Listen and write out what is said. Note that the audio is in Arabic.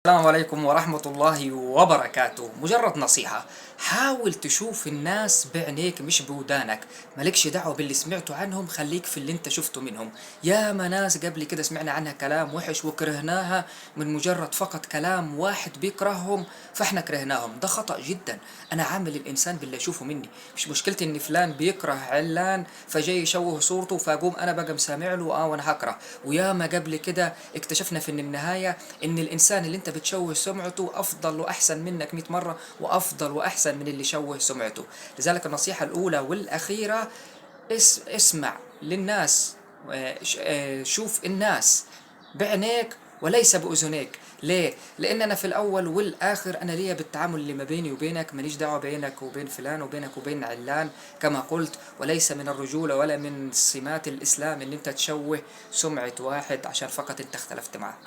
السلام عليكم ورحمة الله وبركاته. مجرد نصيحة، حاول تشوف الناس بعينيك مش بودانك. مالكش دعوة باللي سمعته عنهم، خليك في اللي انت شفته منهم. ياما ناس قبل كده سمعنا عنها كلام وحش وكرهناها من مجرد فقط كلام واحد بيكرههم، فاحنا كرهناهم. ده خطأ جدا. انا عامل الانسان باللي اشوفه مني، مش مشكلتي ان فلان بيكره علان فجاي يشوه صورته فاقوم انا بقى مسامع له وانا هكره. وياما قبل كده اكتشفنا في النهاية ان الانسان اللي انت بتشوه سمعته افضل واحسن منك 100 مرة، وافضل واحسن من اللي شوه سمعته. لذلك النصيحة الاولى والاخيرة، اسمع للناس. شوف الناس بعينيك وليس بأذنيك. ليه؟ لأن أنا في الأول والآخر أنا ليا بالتعامل اللي ما بيني وبينك، ماليش دعوة بينك وبين فلان وبينك وبين علان كما قلت. وليس من الرجولة ولا من سمات الإسلام إن أنت تشوه سمعة واحد عشان فقط أنت اختلفت معه.